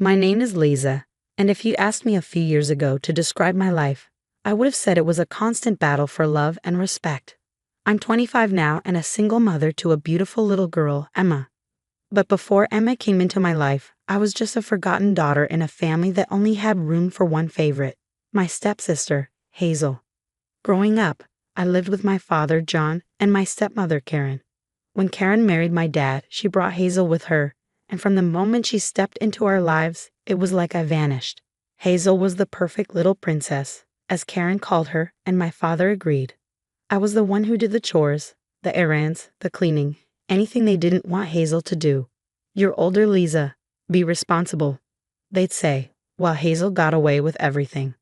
My name is Lisa, and if you asked me a few years ago to describe my life, I would have said it was a constant battle for love and respect. I'm 25 now and a single mother to a beautiful little girl, Emma. But before Emma came into my life, I was just a forgotten daughter in a family that only had room for one favorite, my stepsister, Hazel. Growing up, I lived with my father, John, and my stepmother, Karen. When Karen married my dad, she brought Hazel with her, and from the moment she stepped into our lives, it was like I vanished. Hazel was the perfect little princess, as Karen called her, and my father agreed. I was the one who did the chores, the errands, the cleaning, anything they didn't want Hazel to do. "You're older, Lisa. Be responsible," they'd say, while Hazel got away with everything.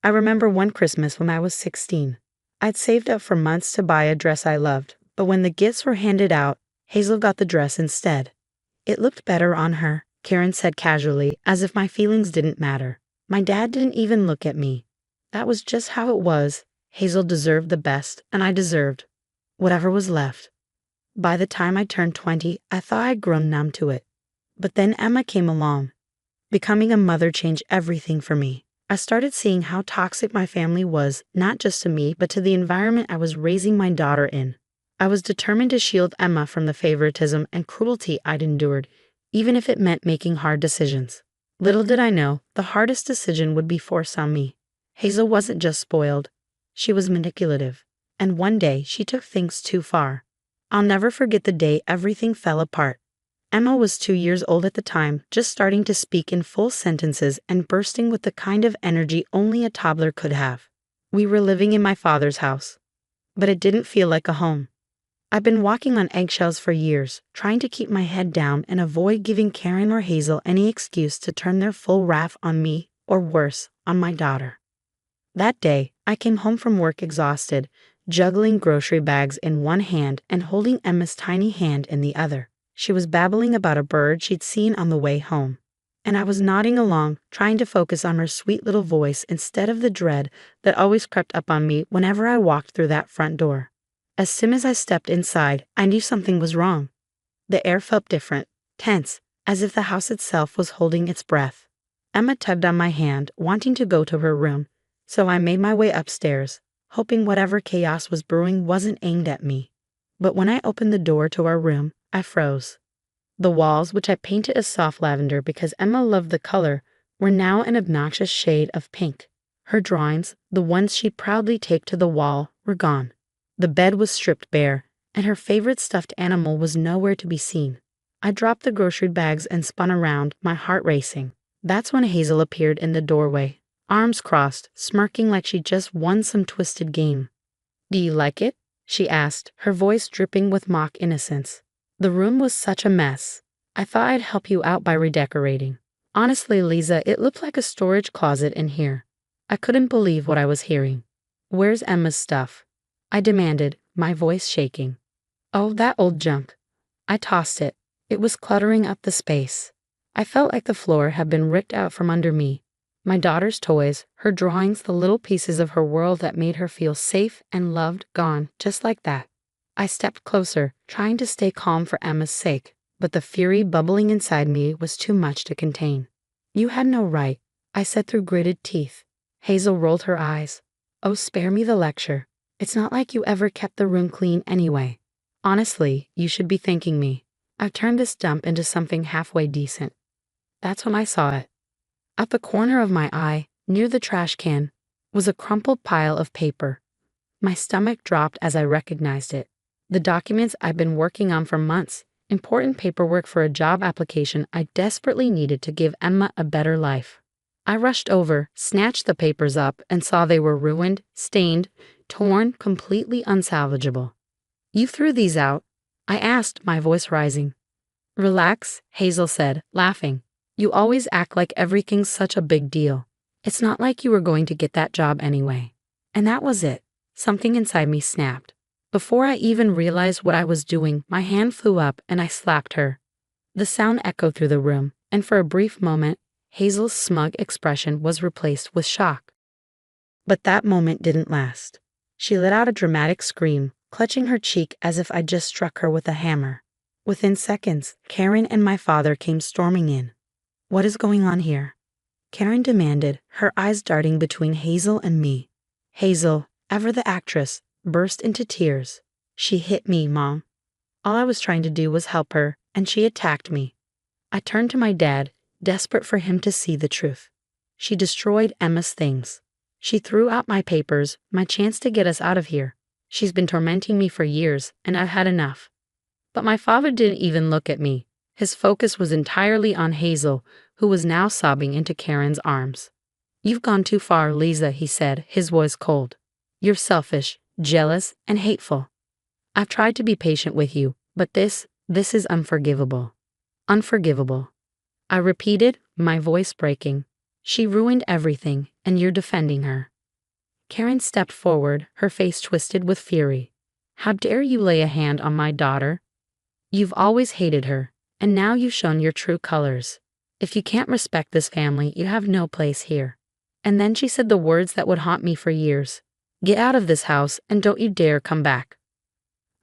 I remember one Christmas when I was 16. I'd saved up for months to buy a dress I loved, but when the gifts were handed out, Hazel got the dress instead. "It looked better on her," Karen said casually, as if my feelings didn't matter. My dad didn't even look at me. That was just how it was. Hazel deserved the best, and I deserved whatever was left. By the time I turned 20, I thought I'd grown numb to it. But then Emma came along. Becoming a mother changed everything for me. I started seeing how toxic my family was, not just to me, but to the environment I was raising my daughter in. I was determined to shield Emma from the favoritism and cruelty I'd endured, even if it meant making hard decisions. Little did I know, the hardest decision would be forced on me. Hazel wasn't just spoiled. She was manipulative. And one day, she took things too far. I'll never forget the day everything fell apart. Emma was 2 years old at the time, just starting to speak in full sentences and bursting with the kind of energy only a toddler could have. We were living in my father's house. But it didn't feel like a home. I've been walking on eggshells for years, trying to keep my head down and avoid giving Karen or Hazel any excuse to turn their full wrath on me, or worse, on my daughter. That day, I came home from work exhausted, juggling grocery bags in one hand and holding Emma's tiny hand in the other. She was babbling about a bird she'd seen on the way home, and I was nodding along, trying to focus on her sweet little voice instead of the dread that always crept up on me whenever I walked through that front door. As soon as I stepped inside, I knew something was wrong. The air felt different, tense, as if the house itself was holding its breath. Emma tugged on my hand, wanting to go to her room, so I made my way upstairs, hoping whatever chaos was brewing wasn't aimed at me. But when I opened the door to our room, I froze. The walls, which I painted a soft lavender because Emma loved the color, were now an obnoxious shade of pink. Her drawings, the ones she'd proudly take to the wall, were gone. The bed was stripped bare, and her favorite stuffed animal was nowhere to be seen. I dropped the grocery bags and spun around, my heart racing. That's when Hazel appeared in the doorway, arms crossed, smirking like she'd just won some twisted game. "Do you like it?" she asked, her voice dripping with mock innocence. The room was such a mess. I thought I'd help you out by redecorating. Honestly, Lisa, it looked like a storage closet in here. I couldn't believe what I was hearing. "Where's Emma's stuff?" I demanded, my voice shaking. "Oh, that old junk." I tossed it. It was cluttering up the space. I felt like the floor had been ripped out from under me. My daughter's toys, her drawings, the little pieces of her world that made her feel safe and loved, gone, just like that. I stepped closer, trying to stay calm for Emma's sake, but the fury bubbling inside me was too much to contain. "You had no right," I said through gritted teeth. Hazel rolled her eyes. "Oh, spare me the lecture. It's not like you ever kept the room clean anyway. Honestly, you should be thanking me. I've turned this dump into something halfway decent." That's when I saw it. At the corner of my eye, near the trash can, was a crumpled pile of paper. My stomach dropped as I recognized it. The documents I'd been working on for months, important paperwork for a job application I desperately needed to give Emma a better life. I rushed over, snatched the papers up, and saw they were ruined, stained, torn, completely unsalvageable. "You threw these out?" I asked, my voice rising. "Relax," Hazel said, laughing. "You always act like everything's such a big deal. It's not like you were going to get that job anyway." And that was it. Something inside me snapped. Before I even realized what I was doing, my hand flew up and I slapped her. The sound echoed through the room, and for a brief moment, Hazel's smug expression was replaced with shock. But that moment didn't last. She let out a dramatic scream, clutching her cheek as if I'd just struck her with a hammer. Within seconds, Karen and my father came storming in. What is going on here? Karen demanded, her eyes darting between Hazel and me. Hazel, ever the actress, burst into tears. She hit me, Mom. All I was trying to do was help her, and she attacked me. I turned to my dad, desperate for him to see the truth. She destroyed Emma's things. She threw out my papers, my chance to get us out of here. She's been tormenting me for years, and I've had enough. But my father didn't even look at me. His focus was entirely on Hazel, who was now sobbing into Karen's arms. You've gone too far, Lisa, he said, his voice cold. You're selfish, jealous, and hateful. I've tried to be patient with you, but this is unforgivable. Unforgivable. I repeated, my voice breaking. She ruined everything, and you're defending her. Karen stepped forward, her face twisted with fury. How dare you lay a hand on my daughter? You've always hated her, and now you've shown your true colors. If you can't respect this family, you have no place here. And then she said the words that would haunt me for years. Get out of this house, and don't you dare come back.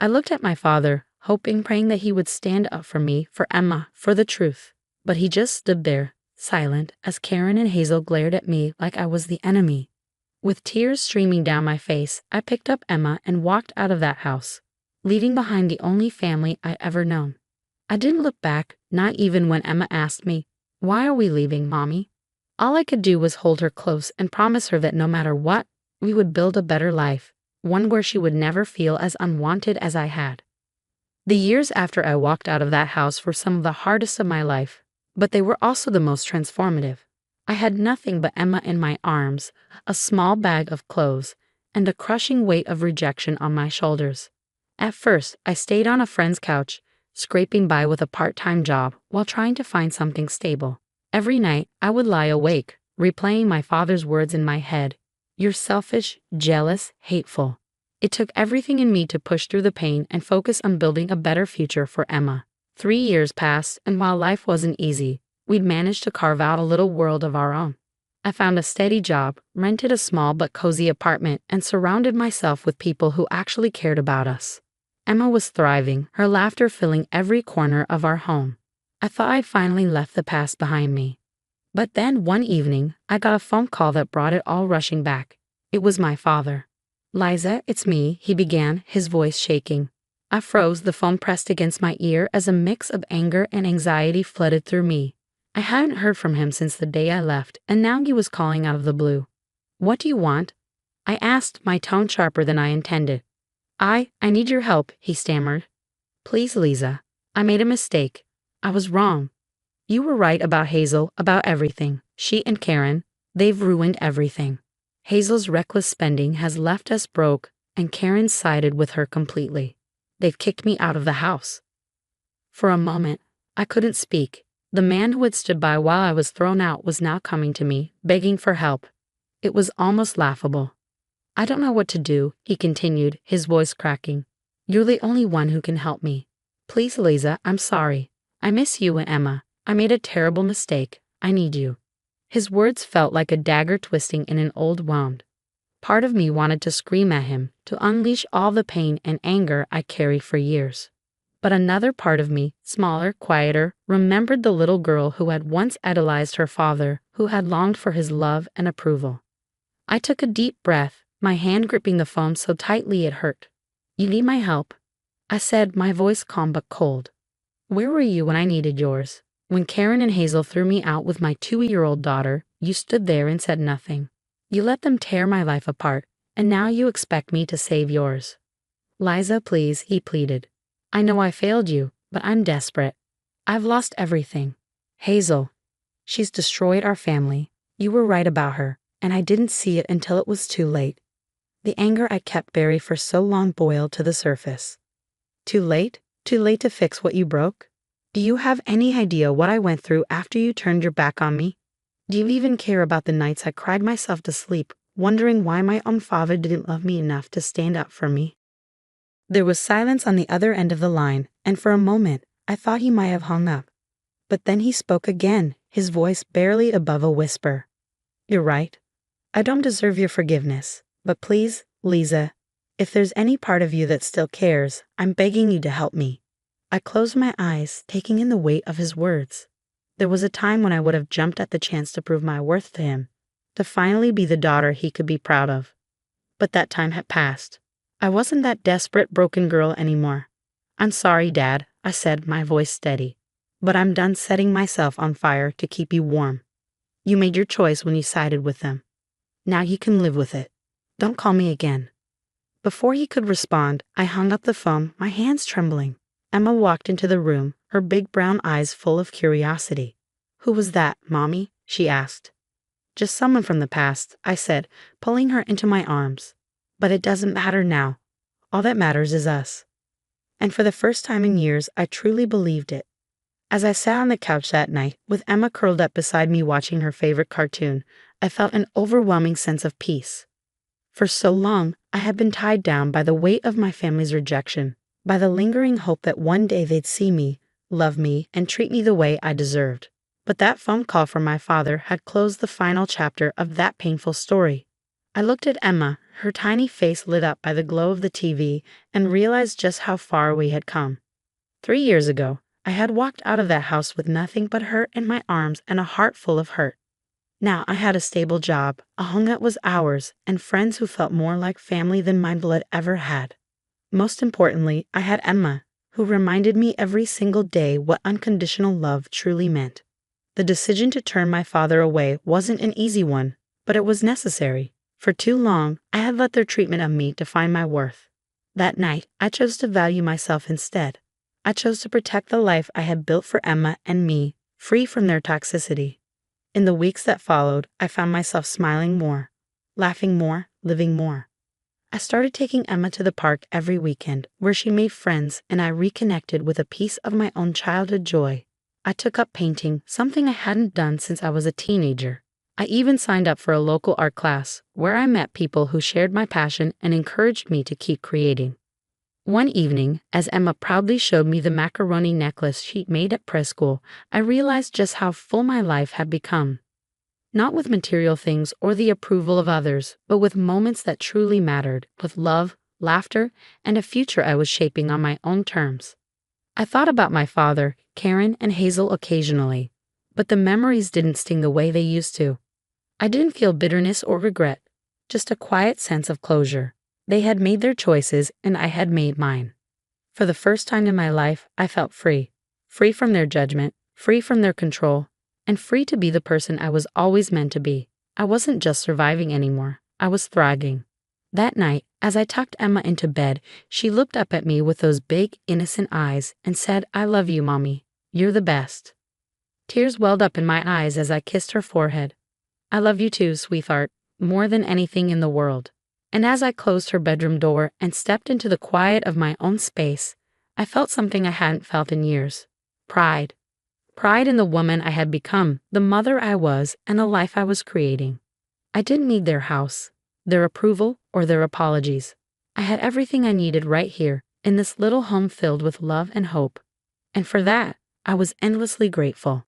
I looked at my father, hoping, praying that he would stand up for me, for Emma, for the truth. But he just stood there, silent, as Karen and Hazel glared at me like I was the enemy. With tears streaming down my face, I picked up Emma and walked out of that house, leaving behind the only family I'd ever known. I didn't look back, not even when Emma asked me, "Why are we leaving, Mommy?" All I could do was hold her close and promise her that no matter what, we would build a better life, one where she would never feel as unwanted as I had. The years after I walked out of that house were some of the hardest of my life, but they were also the most transformative. I had nothing but Emma in my arms, a small bag of clothes, and a crushing weight of rejection on my shoulders. At first, I stayed on a friend's couch, scraping by with a part-time job while trying to find something stable. Every night, I would lie awake, replaying my father's words in my head. You're selfish, jealous, hateful. It took everything in me to push through the pain and focus on building a better future for Emma. 3 years passed, and while life wasn't easy, we'd managed to carve out a little world of our own. I found a steady job, rented a small but cozy apartment, and surrounded myself with people who actually cared about us. Emma was thriving, her laughter filling every corner of our home. I thought I'd finally left the past behind me. But then one evening, I got a phone call that brought it all rushing back. It was my father. "Liza, it's me," he began, his voice shaking. I froze, the phone pressed against my ear as a mix of anger and anxiety flooded through me. I hadn't heard from him since the day I left, and now he was calling out of the blue. "What do you want?" I asked, my tone sharper than I intended. I need your help," he stammered. "Please, Lisa. I made a mistake. I was wrong. You were right about Hazel, about everything. She and Karen, they've ruined everything. Hazel's reckless spending has left us broke, and Karen sided with her completely. They've kicked me out of the house." For a moment, I couldn't speak. The man who had stood by while I was thrown out was now coming to me, begging for help. It was almost laughable. "I don't know what to do," he continued, his voice cracking. "You're the only one who can help me. Please, Lisa, I'm sorry. I miss you and Emma. I made a terrible mistake. I need you." His words felt like a dagger twisting in an old wound. Part of me wanted to scream at him, to unleash all the pain and anger I carried for years. But another part of me, smaller, quieter, remembered the little girl who had once idolized her father, who had longed for his love and approval. I took a deep breath, my hand gripping the phone so tightly it hurt. "You need my help," I said, my voice calm but cold. "Where were you when I needed yours? When Karen and Hazel threw me out with my 2-year-old daughter, you stood there and said nothing. You let them tear my life apart, and now you expect me to save yours." "Liza, please," he pleaded. "I know I failed you, but I'm desperate. I've lost everything. Hazel, she's destroyed our family. You were right about her, and I didn't see it until it was too late." The anger I kept buried for so long boiled to the surface. "Too late? Too late to fix what you broke? Do you have any idea what I went through after you turned your back on me? Do you even care about the nights I cried myself to sleep, wondering why my own father didn't love me enough to stand up for me?" There was silence on the other end of the line, and for a moment, I thought he might have hung up. But then he spoke again, his voice barely above a whisper. "You're right. I don't deserve your forgiveness. But please, Lisa, if there's any part of you that still cares, I'm begging you to help me." I closed my eyes, taking in the weight of his words. There was a time when I would have jumped at the chance to prove my worth to him, to finally be the daughter he could be proud of. But that time had passed. I wasn't that desperate, broken girl anymore. "I'm sorry, Dad," I said, my voice steady. "But I'm done setting myself on fire to keep you warm. You made your choice when you sided with them. Now you can live with it. Don't call me again." Before he could respond, I hung up the phone, my hands trembling. Emma walked into the room, her big brown eyes full of curiosity. "Who was that, Mommy?" she asked. "Just someone from the past," I said, pulling her into my arms. "But it doesn't matter now. All that matters is us." And for the first time in years, I truly believed it. As I sat on the couch that night, with Emma curled up beside me watching her favorite cartoon, I felt an overwhelming sense of peace. For so long, I had been tied down by the weight of my family's rejection, by the lingering hope that one day they'd see me, love me, and treat me the way I deserved. But that phone call from my father had closed the final chapter of that painful story. I looked at Emma, her tiny face lit up by the glow of the TV, and realized just how far we had come. 3 years ago, I had walked out of that house with nothing but hurt in my arms and a heart full of hurt. Now I had a stable job, a home that was ours, and friends who felt more like family than my blood ever had. Most importantly, I had Emma, who reminded me every single day what unconditional love truly meant. The decision to turn my father away wasn't an easy one, but it was necessary. For too long, I had let their treatment of me define my worth. That night, I chose to value myself instead. I chose to protect the life I had built for Emma and me, free from their toxicity. In the weeks that followed, I found myself smiling more, laughing more, living more. I started taking Emma to the park every weekend, where she made friends and I reconnected with a piece of my own childhood joy. I took up painting, something I hadn't done since I was a teenager. I even signed up for a local art class, where I met people who shared my passion and encouraged me to keep creating. One evening, as Emma proudly showed me the macaroni necklace she'd made at preschool, I realized just how full my life had become. Not with material things or the approval of others, but with moments that truly mattered, with love, laughter, and a future I was shaping on my own terms. I thought about my father, Karen, and Hazel occasionally, but the memories didn't sting the way they used to. I didn't feel bitterness or regret, just a quiet sense of closure. They had made their choices, and I had made mine. For the first time in my life, I felt free. Free from their judgment, free from their control, and free to be the person I was always meant to be. I wasn't just surviving anymore, I was thriving. That night, as I tucked Emma into bed, she looked up at me with those big, innocent eyes and said, "I love you, Mommy. You're the best." Tears welled up in my eyes as I kissed her forehead. "I love you too, sweetheart, more than anything in the world." And as I closed her bedroom door and stepped into the quiet of my own space, I felt something I hadn't felt in years. Pride. Pride in the woman I had become, the mother I was, and the life I was creating. I didn't need their house, their approval, or their apologies. I had everything I needed right here, in this little home filled with love and hope. And for that, I was endlessly grateful.